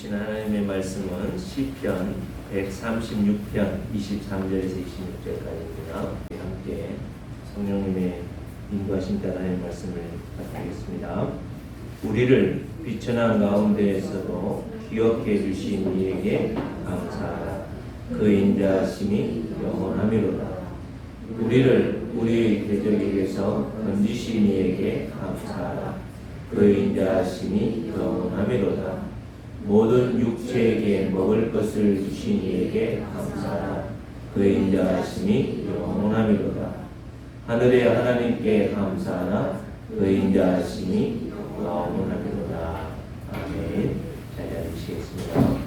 주신 하나님의 말씀은 시편 136편 23절에서 26절까지입니다. 함께 성령님의 인도하신 따라 하나님의 말씀을 받겠습니다. 우리를 비천한 가운데에서도 기억해 주신 이에게 감사하라. 그 인자하심이 영원하미로다. 우리를 우리의 대적에게서 건지신 이에게 감사하라. 그 인자하심이 영원하미로다. 모든 육체에게 먹을 것을 주신 이에게 감사하라. 그 인자하심이 영원하미로다. 하늘의 하나님께 감사하라. 그 인자하심이 영원하미로다. 아멘. 잘 앉으시겠습니다.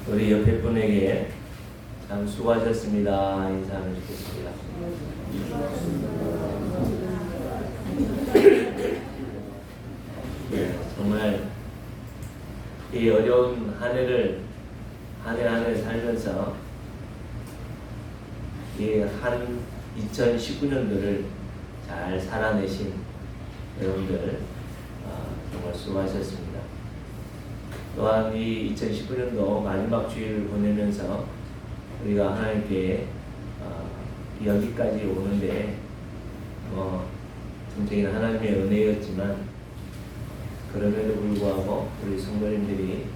우리 옆에 분에게 참 수고하셨습니다. 인사하면 좋겠습니다. 정말 이 어려운 한 해를 한 해 살면서 이 한 2019년도를 잘 살아내신 여러분들 정말 수고하셨습니다. 또한 이 2019년도 마지막 주일을 보내면서 우리가 하나님께 여기까지 오는데 전적인 하나님의 은혜였지만 그럼에도 불구하고 우리 성도님들이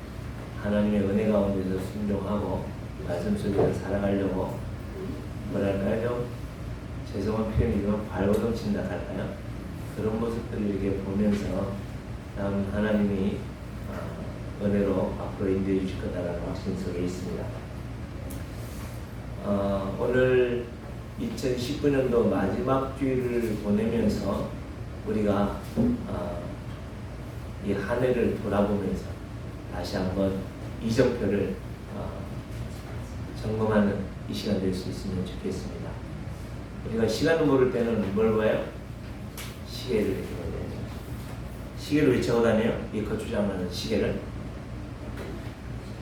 하나님의 은혜 가운데서 순종하고 말씀 속에서 살아가려고 뭐랄까요? 좀 죄송한 표현이지만 발버둥 친다 할까요? 그런 모습들을 이렇게 보면서 참 하나님이 은혜로 앞으로 인도해 주실 거다라는 확신 속에 있습니다. 오늘 2019년도 마지막 주일을 보내면서 우리가 이 한 해를 돌아보면서 다시 한번 이정표를 점검하는 이 시간 될 수 있으면 좋겠습니다. 우리가 시간을 모를 때는 뭘 봐요? 시계를 이렇게 보잖아요. 시계를 왜 적어 다녀요? 이 거주장하는 시계를.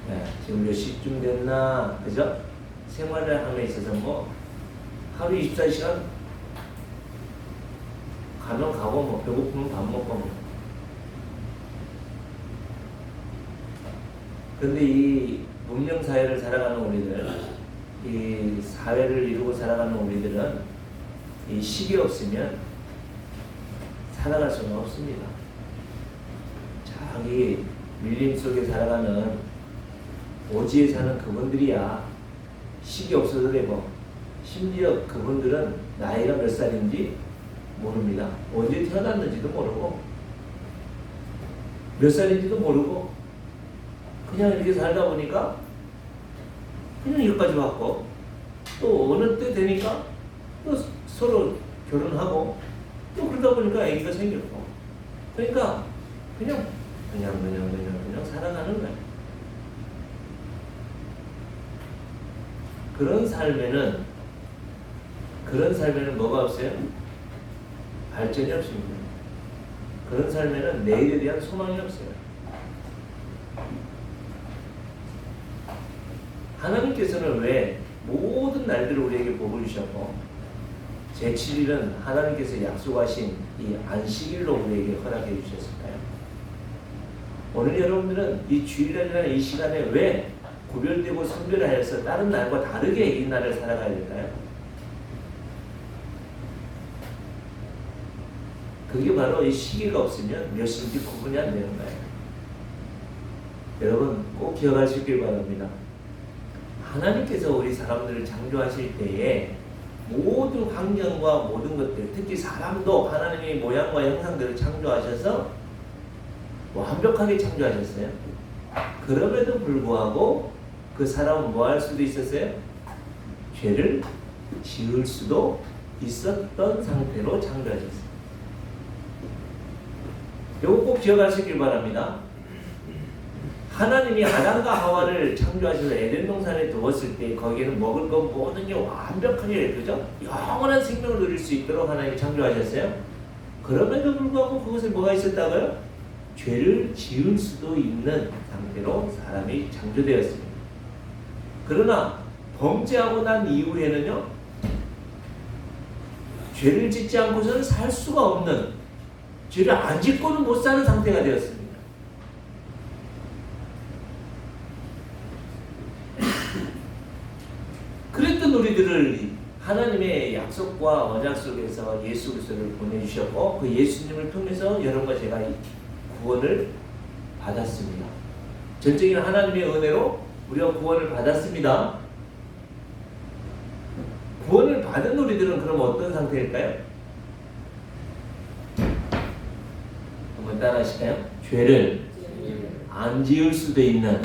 네, 지금 몇 시쯤 됐나, 그죠? 생활을 함에 있어서 뭐 하루 24시간 가면 가고 뭐 배고프면 밥 먹고 뭐. 그런데 이 문명 사회를 살아가는 우리들, 이 사회를 이루고 살아가는 우리들은 이 시계 없으면 살아갈 수는 없습니다. 저기 밀림 속에 살아가는 오지에 사는 그분들이야 시계 없어도 되고, 심지어 그분들은 나이가 몇 살인지 모릅니다. 언제 태어났는지도 모르고 몇 살인지도 모르고 그냥 이렇게 살다 보니까 그냥 여기까지 왔고, 또 어느 때 되니까 또 서로 결혼하고 또 그러다 보니까 아기가 생겼고, 그러니까 그냥 살아가는 거예요. 그런 삶에는 뭐가 없어요? 발전이 없습니다. 그런 삶에는 내일에 대한 소망이 없어요. 하나님께서는 왜 모든 날들을 우리에게 복을 주셨고 제7일은 하나님께서 약속하신 이 안식일로 우리에게 허락해 주셨을까요? 오늘 여러분들은 이 주일날이라는 이 시간에 왜 구별되고 선별하여서 다른 날과 다르게 이 날을 살아가야 될까요? 그게 바로 이 시기가 없으면 몇 시인지 구분이 안 되는 거예요. 여러분 꼭 기억하시길 바랍니다. 하나님께서 우리 사람들을 창조하실 때에 모든 환경과 모든 것들, 특히 사람도 하나님의 모양과 형상대로 창조하셔서 완벽하게 창조하셨어요. 그럼에도 불구하고 그 사람은 뭐 할 수도 있었어요? 죄를 지을 수도 있었던 상태로 창조하셨어요. 이거 꼭 기억하시길 바랍니다. 하나님이 아담과 하와를 창조하셔서 에덴 동산에 두었을 때 거기에는 먹을 것 모든 게 완벽하게, 그죠? 영원한 생명을 누릴 수 있도록 하나님이 창조하셨어요. 그럼에도 불구하고 그것에 뭐가 있었다고요? 죄를 지을 수도 있는 상태로 사람이 창조되었습니다. 그러나 범죄하고 난 이후에는요, 죄를 짓지 않고서는 살 수가 없는, 죄를 안 짓고는 못 사는 상태가 상태가 되었습니다. 그랬던 우리들을 하나님의 약속과 언약 속에서 예수 그리스도를 보내주셨고 그 예수님을 통해서 여러분과 제가 구원을 받았습니다. 전적인 하나님의 은혜로 우리가 구원을 받았습니다. 구원을 받은 우리들은 그럼 어떤 상태일까요? 한번 따라 하실까요? 죄를 안 지을 수도 있는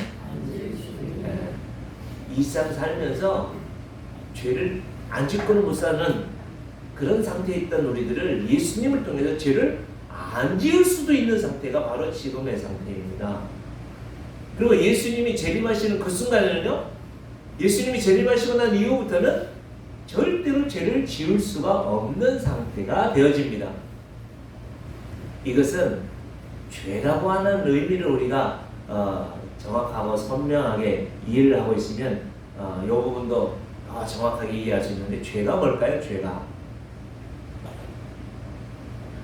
일상 살면서 죄를 안 짓고는 못 사는 그런 상태에 있던 우리들을 예수님을 통해서 죄를 안 지을 수도 있는 상태가 바로 지금의 상태입니다. 그리고 예수님이 재림하시는 그 순간에는요, 예수님이 재림하시고 난 이후부터는 절대로 죄를 지을 수가 없는 상태가 되어집니다. 이것은 죄라고 하는 의미를 우리가 정확하고 선명하게 이해를 하고 있으면 이 부분도 정확하게 이해할 수 있는데 죄가 뭘까요? 죄가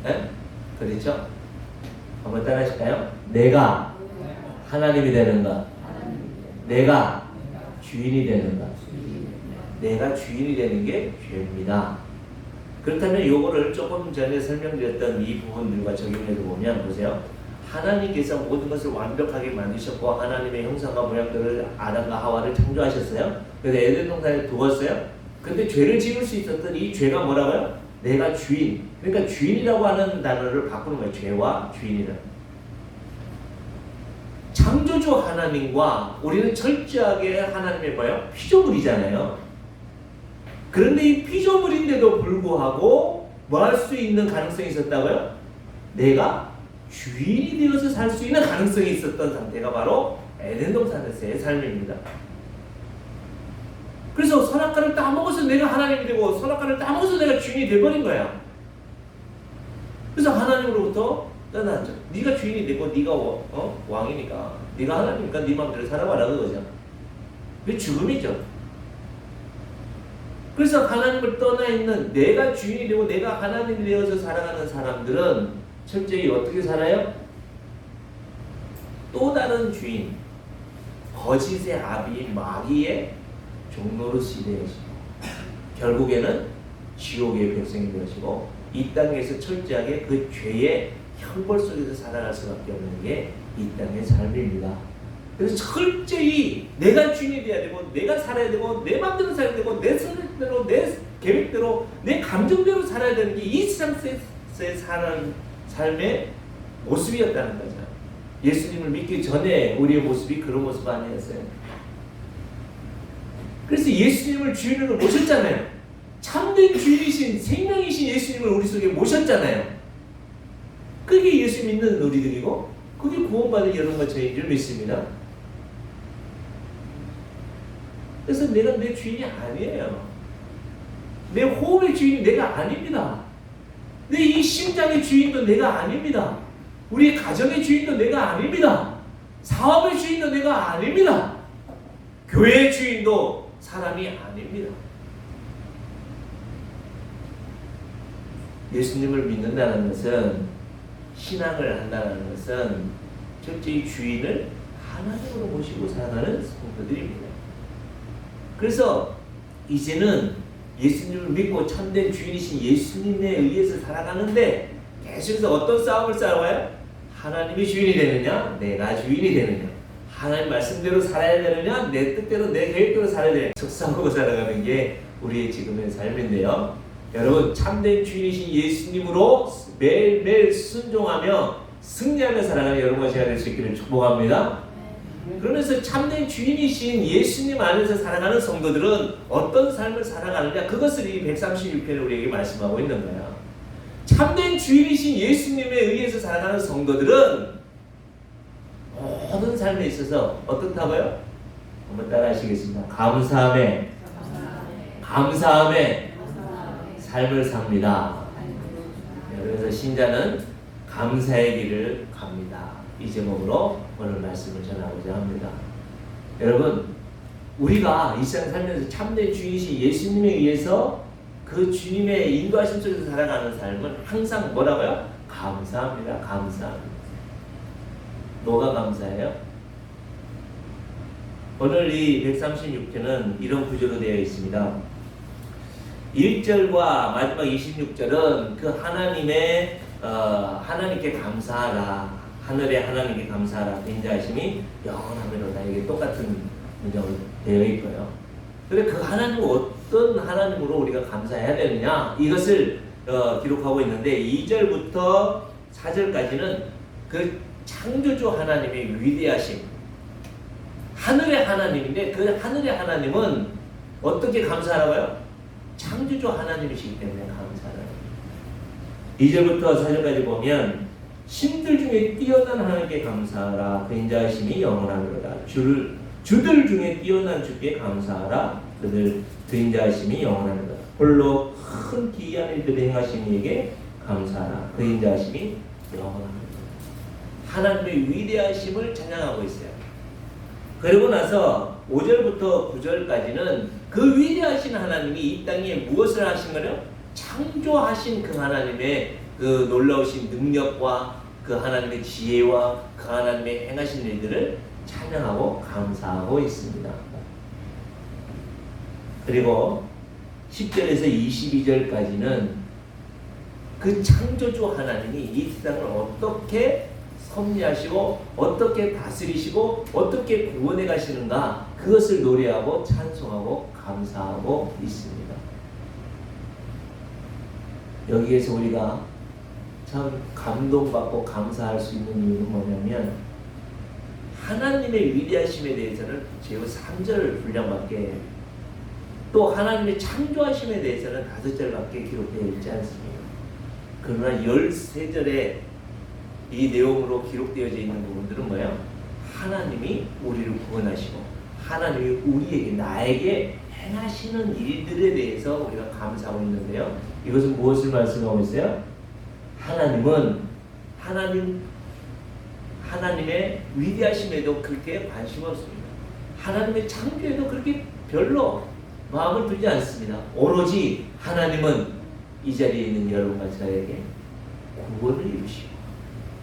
네? 그렇죠? 한번 따라 하실까요? 내가 하나님이 되는 것, 내가 주인이 되는 것, 내가 주인이 되는 게 죄입니다. 그렇다면 이거를 조금 전에 설명드렸던 이 부분들과 적용해서 보면 보세요. 하나님께서 모든 것을 완벽하게 만드셨고 하나님의 형상과 모양대로 아담과 하와를 창조하셨어요. 그래서 에덴 동산에 두었어요. 근데 죄를 지을 수 있었던 이 죄가 뭐라고요? 내가 주인. 그러니까 주인이라고 하는 단어를 바꾸는 거예요. 죄와 주인이라. 창조주 하나님과 우리는 철저하게 하나님의 뭐예요? 피조물이잖아요. 그런데 이 피조물인데도 불구하고 뭐 할 수 있는 가능성이 있었다고요? 내가 주인이 되어서 살 수 있는 가능성이 있었던 상태가 바로 에덴 동산에서의 삶입니다. 그래서 선악과를 따먹어서 내가 하나님이 되고 선악과를 따먹어서 내가 주인이 돼버린 거야. 그래서 하나님으로부터 떠나죠. 네가 주인이 되고 네가 왕이니까 네가 하나님이니까 네 마음대로 살아봐라 그거죠. 그게 죽음이죠. 그래서 하나님을 떠나 있는 내가 주인이 되고 내가 하나님이 되어서 살아가는 사람들은 철저히 어떻게 살아요? 또 다른 주인, 거짓의 아비 마귀의 종노릇이 되어지고 결국에는 지옥의 백성이 되어지고 이 땅에서 철저하게 그 죄의 형벌 속에서 살아갈 수밖에 없는 게 이 땅의 삶입니다. 그래서 철저히 내가 주인이 돼야 되고 내가 살아야 되고 내 마음대로 살아야 되고 내 생각대로 내 계획대로 내 감정대로 살아야 되는 게 이 세상에서 사는 삶의 모습이었다는 거죠. 예수님을 믿기 전에 우리의 모습이 그런 모습 아니었어요. 그래서 예수님을 주인으로 모셨잖아요. 참된 주인이신 생명이신 예수님을 우리 속에 모셨잖아요. 그게 예수 믿는 우리들이고 그게 구원받은 여러분과 저희인 줄 믿습니다. 그래서 내가 내 주인이 아니에요. 내 호흡의 주인이 내가 아닙니다. 내 이 심장의 주인도 내가 아닙니다. 우리 가정의 주인도 내가 아닙니다. 사업의 주인도 내가 아닙니다. 교회의 주인도 사람이 아닙니다. 예수님을 믿는다는 것은 신앙을 한다는 것은 철저히 주인을 하나님으로 모시고 살아가는 성도들입니다. 그래서 이제는 예수님을 믿고 참된 주인이신 예수님에 의해서 살아가는데 계속해서 어떤 싸움을 싸워요? 하나님이 주인이 되느냐? 내가 주인이 되느냐? 하나님 말씀대로 살아야 되느냐? 내 뜻대로 내 계획대로 살아야 되느냐? 속상하고 살아가는 게 우리의 지금의 삶인데요. 여러분 참된 주인이신 예수님으로 매일매일 순종하며 승리하며 살아가는 여러분과 제가 될 수 있기를 축복합니다. 그러면서 참된 주인이신 예수님 안에서 살아가는 성도들은 어떤 삶을 살아가느냐 그것을 이 136편에 우리에게 말씀하고 있는 거예요. 참된 주인이신 예수님에 의해서 살아가는 성도들은 모든 삶에 있어서 어떻다고요? 한번 따라 하시겠습니다. 감사함에 삶을 삽니다. 그래서 신자는 감사의 길을 갑니다. 이 제목으로 오늘 말씀을 전하고자 합니다. 여러분, 우리가 이 세상 살면서 참된 주인이신 예수님에 의해서 그 주님의 인도하심 속에서 살아가는 삶은 항상 뭐라고요? 감사합니다. 감사합니다. 뭐가 감사해요? 오늘 이 136편은 이런 구조로 되어 있습니다. 1절과 마지막 26절은 그 하나님의 하나님께 감사하라, 하늘의 하나님께 감사하라, 그 인자하심이 영원하리로다. 이게 똑같은 문장으로 되어 있고요. 근데 그 하나님은 어떤 하나님으로 우리가 감사해야 되느냐, 이것을 기록하고 있는데 2절부터 4절까지는 그 창조주 하나님의 위대하심, 하늘의 하나님인데 그 하늘의 하나님은 어떻게 감사하라고요? 창조주 하나님이시기 때문에 감사하라고. 2절부터 4절까지 보면 신들 중에 뛰어난 하나님께 감사하라, 그 인자하심이 영원하리로다. 주들 중에 뛰어난 주께 감사하라, 그 인자하심이 영원하리로다. 홀로 큰 기이한 일들을 행하신 이에게 감사하라, 그 인자하심이 영원하리로다. 하나님의 위대하심을 찬양하고 있어요. 그리고 나서 5절부터 9절까지는 그 위대하신 하나님이 이 땅에 무엇을 하신 거요? 창조하신 그 하나님의 그 놀라우신 능력과 그 하나님의 지혜와 그 하나님의 행하신 일들을 찬양하고 감사하고 있습니다. 그리고 10절에서 22절까지는 그 창조주 하나님이 이 세상을 어떻게 섭리하시고 어떻게 다스리시고 어떻게 구원해 가시는가, 그것을 노래하고 찬송하고 감사하고 있습니다. 여기에서 우리가 참 감동받고 감사할 수 있는 이유는 뭐냐면, 하나님의 위대하심에 대해서는 제가 3절 분량밖에, 또 하나님의 창조하심에 대해서는 5절밖에 기록되어 있지 않습니다. 그러나 13절에 이 내용으로 기록되어져 있는 부분들은 뭐예요? 하나님이 우리를 구원하시고 하나님이 우리에게, 나에게 행하시는 일들에 대해서 우리가 감사하고 있는데요. 이것은 무엇을 말씀하고 있어요? 하나님은 하나님의 위대하심에도 그렇게 관심 없습니다. 하나님의 창조에도 그렇게 별로 마음을 두지 않습니다. 오로지 하나님은 이 자리에 있는 여러분과 저에게 구원을 이루시고,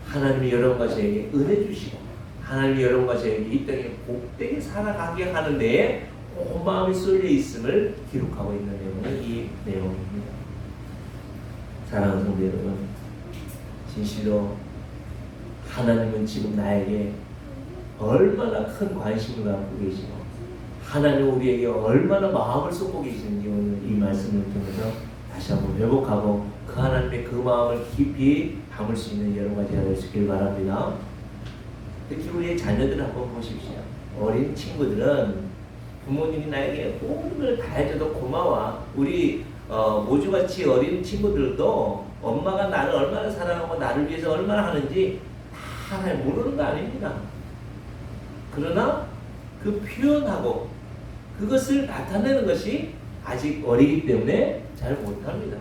하나님이 여러분과 저에게 은혜 주시고, 하나님이 여러분과 저에게 이 땅에 복되게 살아가게 하는 데에 온 마음이 쏠려 있음을 기록하고 있는 내용은 이 내용입니다. 사랑하는 성도 여러분, 진실로 하나님은 지금 나에게 얼마나 큰 관심을 갖고 계시고, 하나님은 우리에게 얼마나 마음을 쏟고 계시는지 오늘 이 말씀을 통해서 다시 한번 회복하고 그 하나님의 그 마음을 깊이 담을 수 있는 여러분과 제가 될 수 있길 바랍니다. 특히 우리의 자녀들 한번 보십시오. 어린 친구들은 부모님이 나에게 모든 걸 다 해줘도 고마워. 우리 모주같이 어린 친구들도 엄마가 나를 얼마나 사랑하고 나를 위해서 얼마나 하는지 다 모르는 거 아닙니다. 그러나 그 표현하고 그것을 나타내는 것이 아직 어리기 때문에 잘 못합니다.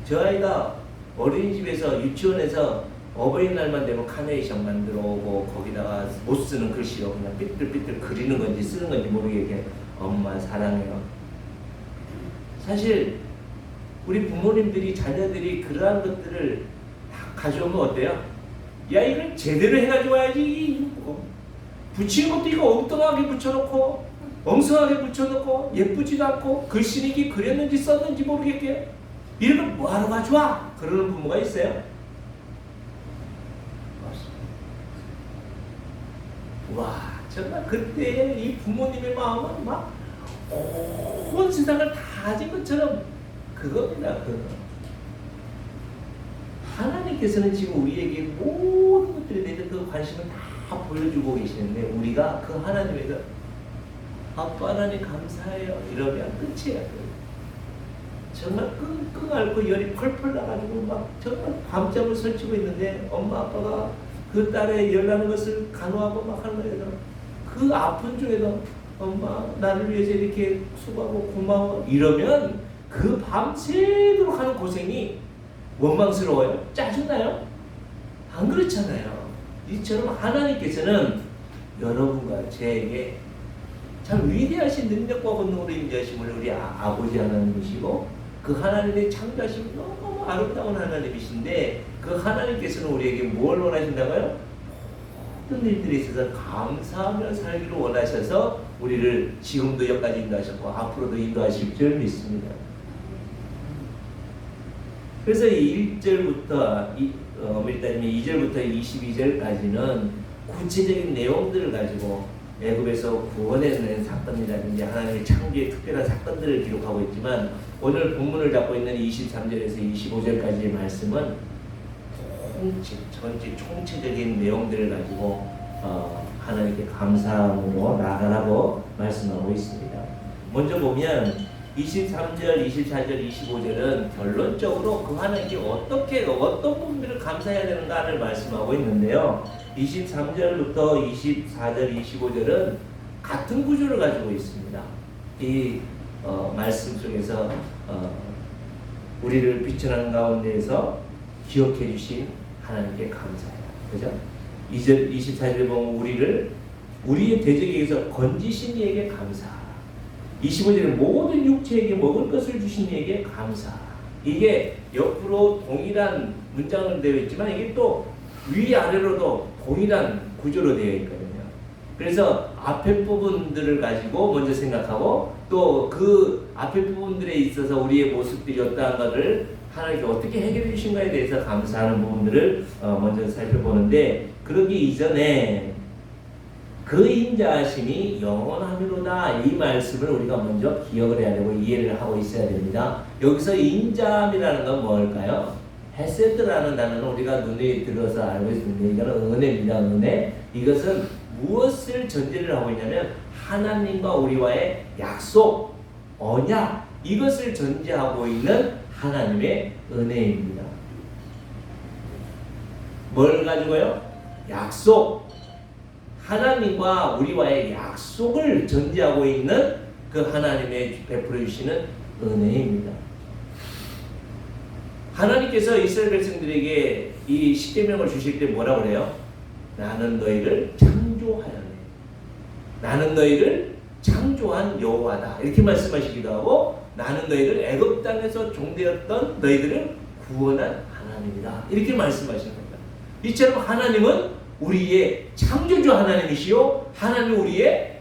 저 아이가 어린이집에서, 유치원에서 어버이날만 되면 카네이션 만들어 오고 거기다가 못 쓰는 글씨로 그냥 삐뚤삐뚤 그리는 건지 쓰는 건지 모르게 엄마 사랑해요. 사실 우리 부모님들이, 자녀들이 그러한 것들을 다 가져오면 어때요? 야, 이걸 제대로 해가지고 와야지. 붙이는 것도 이거 엉뚱하게 붙여놓고 엉성하게 붙여놓고 예쁘지도 않고 글씨는 이게 그렸는지 썼는지 모르겠게 이런 걸 뭐하러 가져와? 그러는 부모가 있어요. 와, 정말 그때 이 부모님의 마음은 막 온 세상을 다 가진 것처럼 그겁니다. 그거. 하나님께서는 지금 우리에게 모든 것들에 대해서 그 관심을 다 보여주고 계시는데, 우리가 그 하나님에서 아빠 하나님 감사해요 이러면 끝이에요. 정말 끙끙 앓고 열이 펄펄 나가지고 막 정말 밤잠을 설치고 있는데 엄마 아빠가 그 딸의 열나는 것을 간호하고 막 하는 거예요. 그 아픈 중에도 엄마 나를 위해서 이렇게 수고하고 고마워 이러면 그 밤새도록 하는 고생이 원망스러워요? 짜증나요? 안 그렇잖아요. 이처럼 하나님께서는 여러분과 저에게 참 위대하신 능력과 권능으로 임재하심을 우리 아버지 하나님이시고, 그 하나님의 창조하심 너무 아름다운 하나님이신데 그 하나님께서는 우리에게 뭘 원하신다고요? 모든 일들에 있어서 감사하며 살기를 원하셔서 우리를 지금도 여기까지 인도하셨고 앞으로도 인도하실 줄 믿습니다. 그래서 1절부터 엄밀히 따지면 2절부터 22절까지는 구체적인 내용들을 가지고 애굽에서 구원해낸 사건이라든지 하나님의 창조의 특별한 사건들을 기록하고 있지만 오늘 본문을 잡고 있는 23절에서 25절까지의 말씀은 전체 총체적인 내용들을 가지고 하나님께 감사함으로 나아가라고 말씀하고 있습니다. 먼저 보면 23절, 24절, 25절은 결론적으로 그 하나님께 어떤 부분들을 감사해야 되는가를 말씀하고 있는데요. 23절부터 24절, 25절은 같은 구조를 가지고 있습니다. 이 말씀 속에서 우리를 비천한 가운데에서 기억해 주신 하나님께 감사해요. 그죠? 2절, 24절에 보면 우리의 대적에게서 건지신 이에게 감사하라. 25절에 모든 육체에게 먹을 것을 주신 이에게 감사하라. 이게 옆으로 동일한 문장으로 되어 있지만 이게 또 위아래로도 동일한 구조로 되어 있거든요. 그래서 앞에 부분들을 가지고 먼저 생각하고 또 그 앞에 부분들에 있어서 우리의 모습들이 어떠한 것을 하나님께 어떻게 해결해 주신가에 대해서 감사하는 부분들을 먼저 살펴보는데 그러기 이전에 그 인자하심이 영원하미로다 이 말씀을 우리가 먼저 기억을 해야 되고 이해를 하고 있어야 됩니다. 여기서 인자함이라는 건 뭘까요? 헤세드라는 단어는 우리가 눈에 들어서 알고 있습니다. 이거는 은혜입니다. 은혜. 이것은 무엇을 전제를 하고 있냐면 하나님과 우리와의 약속, 언약 이것을 전제하고 있는 하나님의 은혜입니다. 뭘 가지고요? 약속. 하나님과 우리와의 약속을 전제하고 있는 그 하나님의 베풀어 주시는 은혜입니다. 하나님께서 이스라엘 백성들에게 이 십계명을 주실 때 뭐라고 그래요? 나는 너희를 창조하였네. 나는 너희를 창조한 여호와다. 이렇게 말씀하시기도 하고 나는 너희를 애굽 땅에서 종되었던 너희들을 구원한 하나님이다. 이렇게 말씀하시는 겁니다. 이처럼 하나님은 우리의 창조주 하나님이시요 하나님은 우리의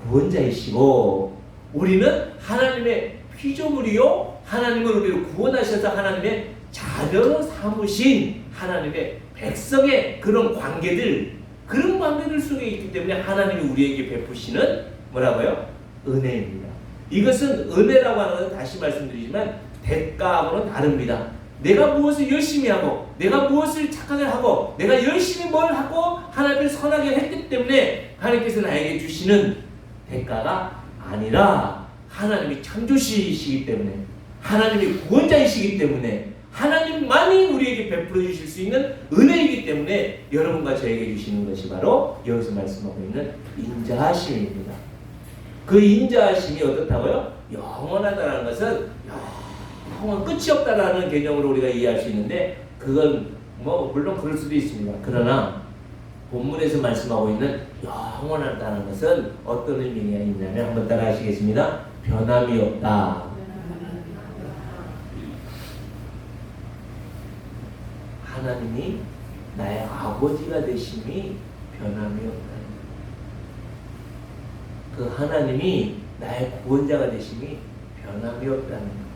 구원자이시고 우리는 하나님의 피조물이요 하나님은 우리를 구원하셔서 하나님의 자녀로 삼으신 하나님의 백성의 그런 관계들 속에 있기 때문에 하나님이 우리에게 베푸시는 뭐라고요? 은혜입니다. 이것은 은혜라고 하는 것은 다시 말씀드리지만 대가하고는 다릅니다. 내가 무엇을 열심히 하고 내가 무엇을 착하게 하고 내가 열심히 뭘 하고 하나님을 선하게 했기 때문에 하나님께서 나에게 주시는 대가가 아니라 하나님이 창조시이시기 때문에 하나님이 구원자이시기 때문에 하나님만이 우리에게 베풀어 주실 수 있는 은혜이기 때문에 여러분과 저에게 주시는 것이 바로 여기서 말씀하고 있는 인자하심입니다. 그 인자하심이 어떻다고요? 영원하다는 것은 끝이 없다라는 개념으로 우리가 이해할 수 있는데 그건 물론 그럴 수도 있습니다. 그러나 본문에서 말씀하고 있는 영원하다는 것은 어떤 의미가 있냐면 한번 따라 하시겠습니다. 변함이 없다. 하나님이 나의 아버지가 되심이 변함이 없다. 그 하나님이 나의 구원자가 되심이 변함이 없다는 것.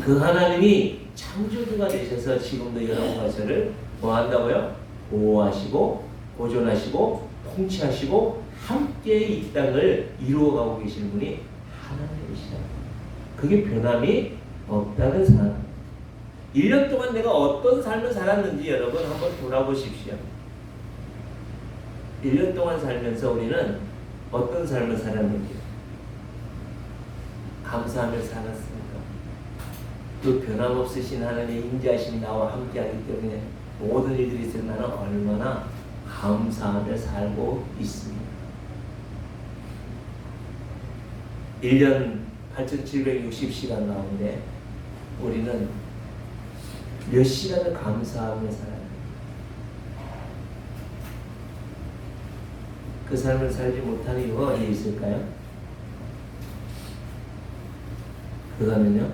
그 하나님이 창조주가 되셔서 지금도 여러분과 저를 뭐 한다고요? 보호하시고 보존하시고 통치하시고 함께 이 땅을 이루어가고 계시는 분이 하나님이시다. 그게 변함이 없다는 사람. 1년 동안 내가 어떤 삶을 살았는지 여러분 한번 돌아보십시오. 1년 동안 살면서 우리는 어떤 삶을 살았는지 감사하며 살았습니까? 그 변함없으신 하나님의 인자하심이 나와 함께하기 때문에 모든 일들이 있을 나는 얼마나 감사하며 살고 있습니다. 1년 8,760시간 가운데 우리는 몇 시간을 감사하며 살아요. 그 삶을 살지 못하는 이유가 어디에 있을까요? 그거는요,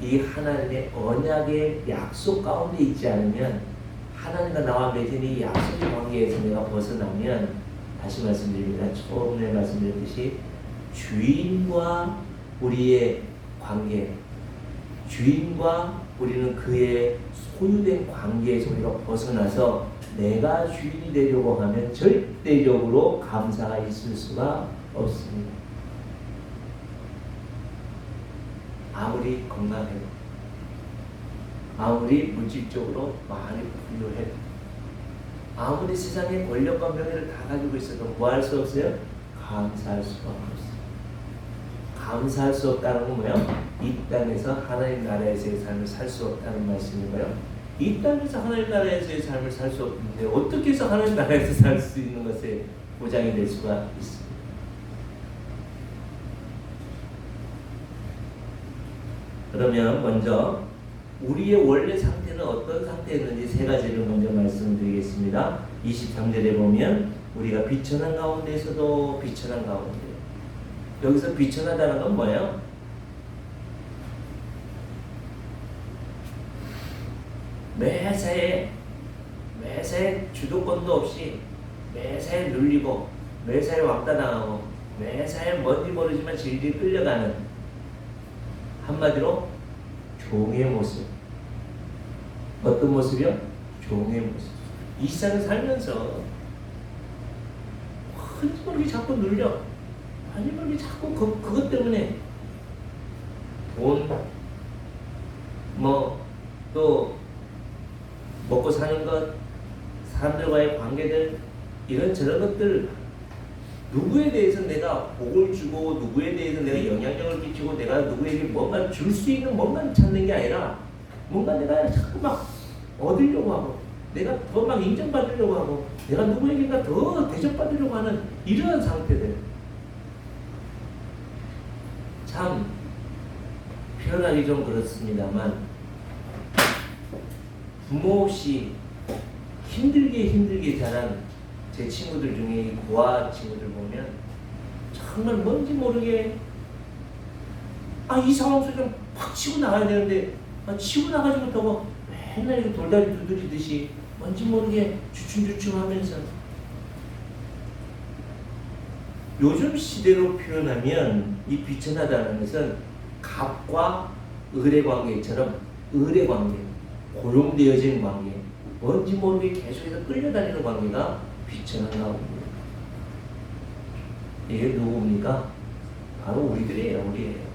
이 하나님의 언약의 약속 가운데 있지 않으면, 하나님과 나와 맺은 이 약속의 관계에서 내가 벗어나면, 다시 말씀드립니다. 처음에 말씀드렸듯이 주인과 우리의 관계, 주인과 우리는 그의 소유된 관계에서 우리가 벗어나서 내가 주인이 되려고 하면 절대적으로 감사가 있을 수가 없습니다. 아무리 건강해도, 아무리 물질적으로 많이 부유해도, 아무리 세상의 권력과 명예를 다 가지고 있어도 뭐 할 수 없어요? 감사할 수가 없어요. 감사할 수 없다는 건 뭐예요? 이 땅에서 하나님 나라에서의 삶을 살 수 없다는 말씀인 거예요. 이 땅에서 하나님 나라에서의 삶을 살 수 없는데 어떻게 해서 하나님 나라에서 살 수 있는 것에 보장이 될 수가 있습니다. 그러면 먼저 우리의 원래 상태는 어떤 상태였는지 세 가지를 먼저 말씀드리겠습니다. 23절에 보면 우리가 비천한 가운데에서도 비천한 가운데, 여기서 비천하다는 건 뭐예요? 매사에 주도권도 없이 매사에 눌리고 매사에 왕따당하고 매사에 뭔지 모르지만 질질 끌려가는, 한마디로 종의 모습. 어떤 모습이요? 종의 모습. 이 세상을 살면서 왠지 모르게 자꾸 눌려, 왠지 모르게 자꾸 그것 때문에 돈, 또 먹고 사는 것, 사람들과의 관계들, 이런저런 것들, 누구에 대해서 내가 복을 주고 누구에 대해서 내가 영향력을 끼치고 내가 누구에게 뭔가 줄 수 있는 뭔가를 찾는 게 아니라 뭔가 내가 자꾸 막 얻으려고 하고 내가 더 막 인정받으려고 하고 내가 누구에게가 더 대접받으려고 하는 이러한 상태들. 참 표현하기 좀 그렇습니다만 부모 없이 힘들게 자란 제 친구들 중에 고아 친구들 보면 정말 뭔지 모르게 이 상황 속에 팍 치고 나가야 되는데 치고 나가지 못하고 맨날 이렇게 돌다리 두드리듯이 뭔지 모르게 주춤주춤하면서, 요즘 시대로 표현하면 이 비천하다는 것은 갑과 을의 관계처럼, 을의 관계, 고용되어진 관계, 뭔지 모르게 계속해서 끌려다니는 관계가 비천한가 봅니다. 이게 누굽니까? 바로 우리들이에요. 우리예요.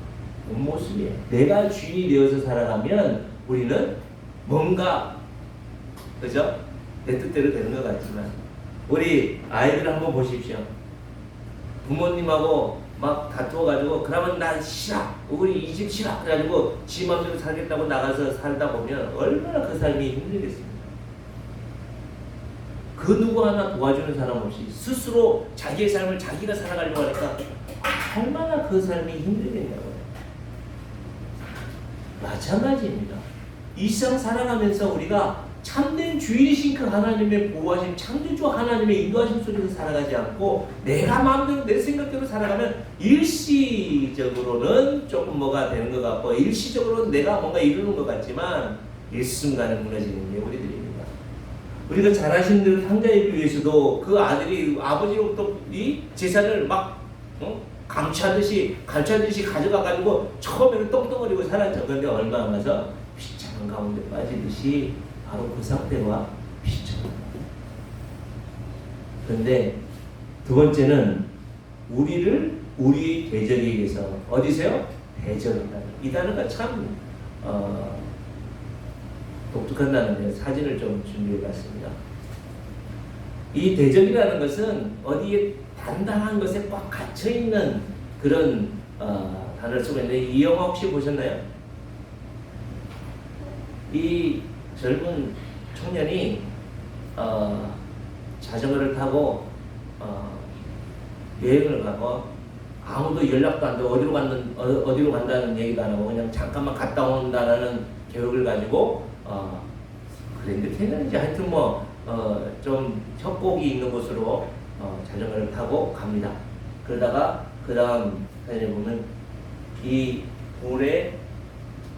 본 모습이에요. 내가 주인이 되어서 살아가면 우리는 뭔가, 그죠? 내 뜻대로 되는 것 같지만, 우리 아이들 한번 보십시오. 부모님하고 막 다투어가지고 그러면 난 싫어, 우리 이 집 싫어 그래가지고 지 맘대로 살겠다고 나가서 살다 보면 얼마나 그 삶이 힘들겠습니까? 그 누구 하나 도와주는 사람 없이 스스로 자기의 삶을 자기가 살아가려고 하니까 얼마나 그 삶이 힘들겠냐고요. 마찬가지입니다. 이 세상 살아가면서 우리가 참된 주인이신 그 하나님의 보호하심, 창조주 하나님의 인도하심 속에서 살아가지 않고 내가 마음대로 내 생각대로 살아가면 일시적으로는 조금 뭐가 되는 것 같고 일시적으로는 내가 뭔가 이루는 것 같지만 일순간에 무너지는 게 우리들입니다. 우리가 잘 아시는 대로 탕자에 비해서도 그 아들이 아버지로부터 이 재산을 막 감추듯이 가져가가지고 처음에는 똥똥거리고 살았죠. 그런데 얼마 안 가서 비참한 가운데 빠지듯이 바로 그 상태와 비슷합니다. 그런데 두 번째는 우리를 우리의 대적에 의해서, 어디세요? 대적이다. 이 단어가 참 독특한 단어인데 사진을 좀 준비해봤습니다. 이 대적이라는 것은 어디에 단단한 것에 꽉 갇혀있는 그런 단어를 쓰고 있는데, 이 영화 혹시 보셨나요? 이 젊은 청년이 자전거를 타고 여행을 가고 아무도 연락도 안 되고 어디로 간다는 얘기도 안 하고 그냥 잠깐만 갔다 온다는 계획을 가지고 그랜드 캐년인지 하여튼 좀 협곡이 있는 곳으로 자전거를 타고 갑니다. 그러다가 그 다음 사진에 보면 이 돌에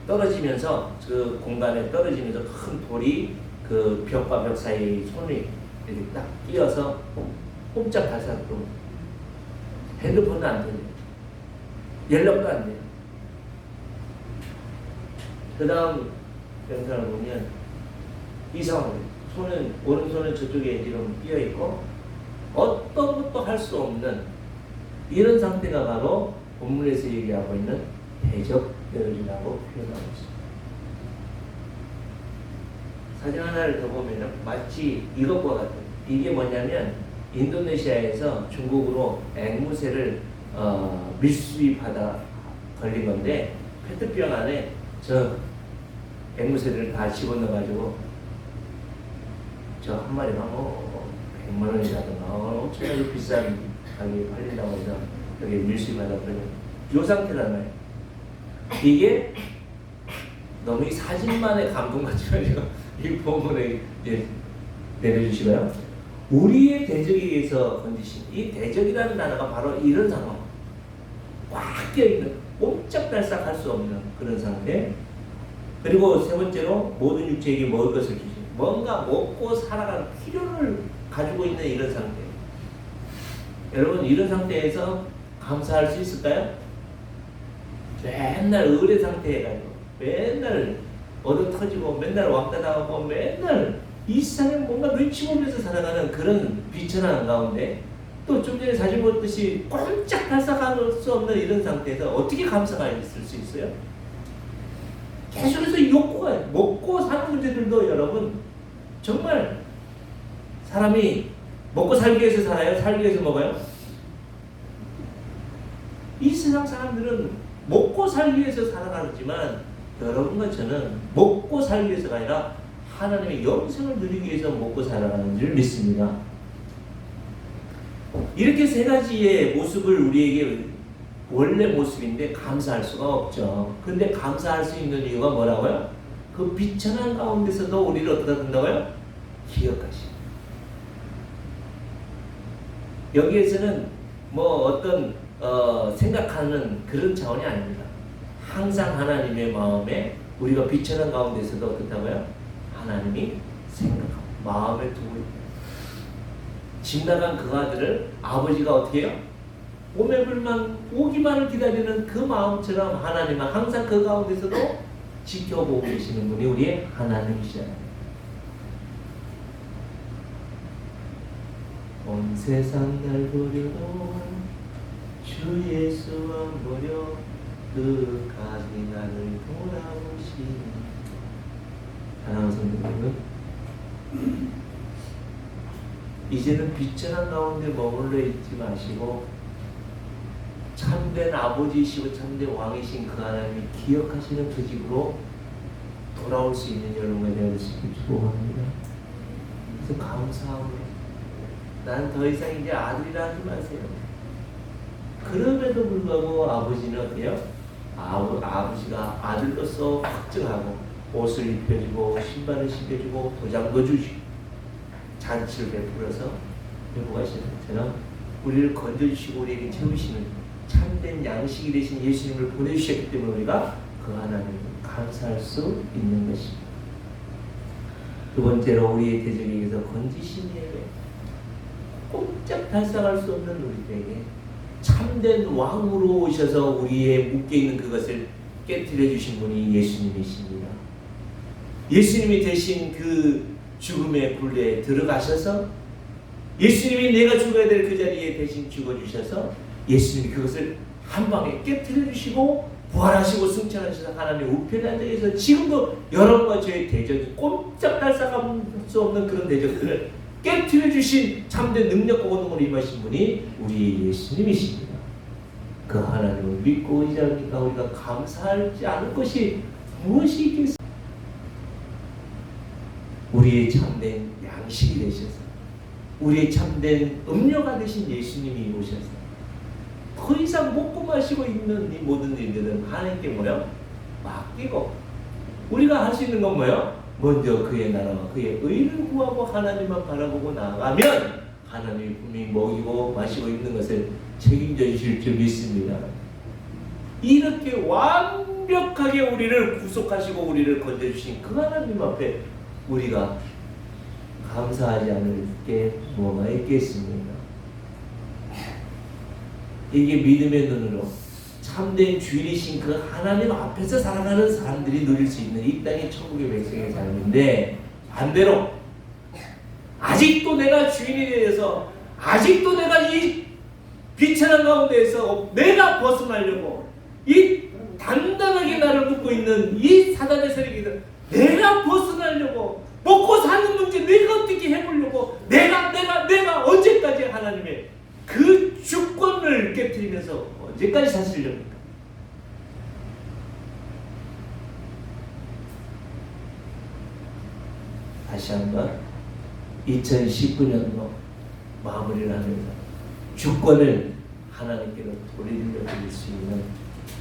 떨어지면서 그 공간에 떨어지면서 큰 돌이 그 벽과 벽 사이 손이 이렇게 딱 끼어서 꼼짝달싹도 핸드폰도 안 되네요. 연락도 안 돼요. 그 다음 영상을 보면 이상하게 손은 오른손은 저쪽에 지금 끼어 있고 어떤 것도 할 수 없는 이런 상태가 바로 본문에서 얘기하고 있는 대적들이라고 표현하고 있습니다. 사진 하나를 더 보면 마치 이것과 같은, 이게 뭐냐면 인도네시아에서 중국으로 앵무새를 밀수입하다 걸린 건데 페트병 안에 저 앵무새를 다 집어넣어가지고 저 한 마리가 100만 원이라든가 엄청나게 비싼 가격에 팔린다고 해서 여기 밀수입하다 걸린 이 상태라나요. 이게 너무 이 사진만의 감동같지만요. 이 본문에 이제 내려주시고요. 우리의 대적에 의해서 건지신 이 대적이라는 단어가 바로 이런 상황, 꽉 껴있는 꼼짝달싹 할 수 없는 그런 상태. 그리고 세 번째로 모든 육체에게 먹을 것을 주신, 뭔가 먹고 살아가는 필요를 가지고 있는 이런 상태. 여러분 이런 상태에서 감사할 수 있을까요? 맨날 의뢰 상태 해가지고 맨날 얻어 터지고 맨날 왕따 당하고 맨날 이 세상에 뭔가 눈치 보면서 살아가는 그런 비천한 가운데 또 좀 전에 사진 보듯이 꼼짝달싹할 수 없는 이런 상태에서 어떻게 감사가 있을 수 있어요? 계속해서 욕구가, 먹고 사는 문제들도 여러분 정말 사람이 먹고 살기 위해서 살아요? 살기 위해서 먹어요? 이 세상 사람들은 먹고 살기 위해서 살아가지만 여러분과 저는 먹고 살기 위해서가 아니라 하나님의 영생을 누리기 위해서 먹고 살아가는 줄 믿습니다. 이렇게 세 가지의 모습을 우리에게 원래 모습인데 감사할 수가 없죠. 그런데 감사할 수 있는 이유가 뭐라고요? 그 비천한 가운데서도 우리를 어떻게 한다고요? 기억하시고. 여기에서는 뭐 어떤 생각하는 그런 차원이 아닙니다. 항상 하나님의 마음에 우리가 비천한 가운데서도 어떻다고요? 하나님이 생각하고 마음에 두고 있다. 집 나간 그 아들을 아버지가 어떻게 해요? 오매불만 오기만을 기다리는 그 마음처럼 하나님은 항상 그 가운데서도 지켜보고 계시는 분이 우리의 하나님이시잖아요. 온 세상 날 버려도 주 예수 안 버려 끝까지 나를 돌아오시는 사랑하는 성도님은 이제는 비천한 가운데 머물러 있지 마시고 참된 아버지이시고 참된 왕이신 그 하나님이 기억하시는 그 집으로 돌아올 수 있는 여러분이 되어 주시길 축복합니다. 그래서 감사함으로 난 더 이상 이제 아들이라 하지 마세요. 그럼에도 불구하고 아버지는 어때요? 아버지가 아들로서 확증하고 옷을 입혀주고 신발을 신겨주고 도장도 주시고 잔치를 베풀어서 회복하시는 것처럼 우리를 건져주시고 우리에게 채우시는 참된 양식이 되신 예수님을 보내주셨기 때문에 우리가 그 하나님을 감사할 수 있는 것입니다. 두 번째로 우리의 대적에 의해서 건지신 예배, 꼼짝달싹할 수 없는 우리에게 참된 왕으로 오셔서 우리의 묶여있는 그것을 깨뜨려 주신 분이 예수님이십니다. 예수님이 대신 그 죽음의 굴레에 들어가셔서 예수님이 내가 죽어야 될 그 자리에 대신 죽어주셔서 예수님이 그것을 한 방에 깨뜨려 주시고 부활하시고 승천하셔서 하나님의 우편에 앉아계셔서 지금도 여러분과 저의 대적이 꼼짝달싹할 수 없는 그런 대적들을 깨뜨려 주신 참된 능력과 권능으로 임하신 분이 우리 예수님이십니다. 그 하나님을 믿고 의지하니까 우리가 감사하지 않을 것이 무엇이 있겠습니까? 우리의 참된 양식이 되셔서 우리의 참된 음료가 되신 예수님이 오셔서 더 이상 먹고 마시고 있는 이 모든 일들은 하나님께 뭐요? 맡기고 우리가 할 수 있는 건 뭐요? 먼저 그의 나라와 그의 의를 구하고 하나님만 바라보고 나아가면 하나님이 분명히 먹이고 마시고 있는 것을 책임져 주실 줄 믿습니다. 이렇게 완벽하게 우리를 구속하시고 우리를 건져주신 그 하나님 앞에 우리가 감사하지 않을 게 뭐가 있겠습니까? 이게 믿음의 눈으로 참된 주인이신 그 하나님 앞에서 살아가는 사람들이 누릴 수 있는 이 땅의 천국의 백성의 삶인데, 반대로 아직도 내가 주인에 대해서, 아직도 내가 이 비천한 가운데에서 내가 벗어나려고 이 단단하게 나를 묶고 있는 이 사단의 세력이들, 내가 벗어나려고 먹고 사는 문제 내가 어떻게 해보려고 내가 언제까지 하나님의 그 주권을 깨뜨리면서 언제까지 사시려니까? 다시 한번 2019년도 마무리를 하면서 주권을 하나님께로 돌려드릴 수 있는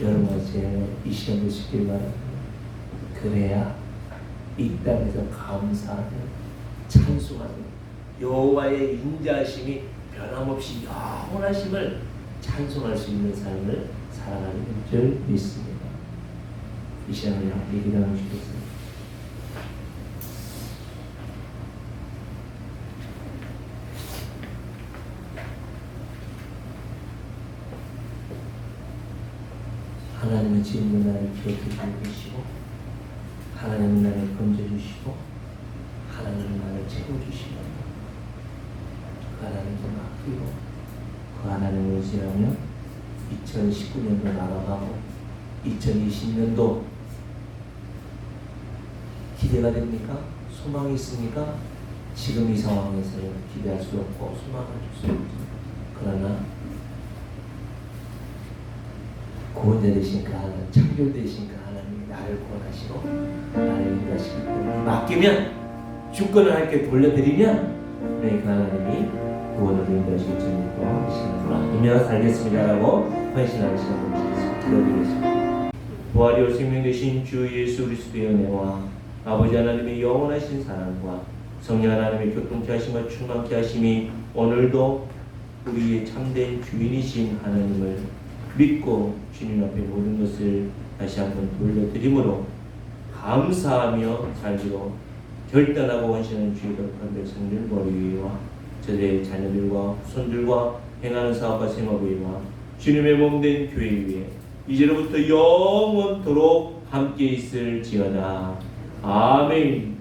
여러분과 제 이 시간 되시길 바랍니다. 그래야 이 땅에서 감사하며 찬송하며 여호와의 인자하심이 변함없이 영원하심을 찬송할 수 있는 삶을 살아가는 줄 믿습니다. 이 시간을 함께 기도하고 싶겠습니다. 하나님은 지금 나를 기억해주고 계시고, 하나님은 나를 건져주시고, 하나님은 나를 채워주시고, 그 하나님께 맡기고 그 하나님을 의지하며 2019년도 나아가고 2020년도 기대가 됩니까? 소망이 있습니까? 지금 이 상황에서는 기대할 수 없고 소망을 줄 수 없습니다. 그러나 구원자 되신 그 하나님, 창조 되신 그 하나님이 나를 구원하시고 나를 인도하시기 때문에 맡기면, 주권을 하나님께 돌려드리면 그 하나님이 구원을 인도하실 줄 믿고 이 시간을 맡기며 살겠습니다라고 헌신하는 시간을 기도드리겠습니다. 부활이요 생명 되신 주 예수 그리스도의 은혜와 아버지 하나님의 영원하신 사랑과 성령 하나님의 교통케 하심과 충만케 하심이 오늘도 우리의 참된 주인이신 하나님을 믿고 주님 앞에 모든 것을 다시 한번 돌려드림으로 감사하며 살기로 결단하고 헌신하는 주의 거룩한 백성들 머리 위에와 저들의 자녀들과 후손들과 행하는 사업과 생업 위에와 주님의 몸된 교회 위에 이제로부터 영원토록 함께 있을지어다. 아멘.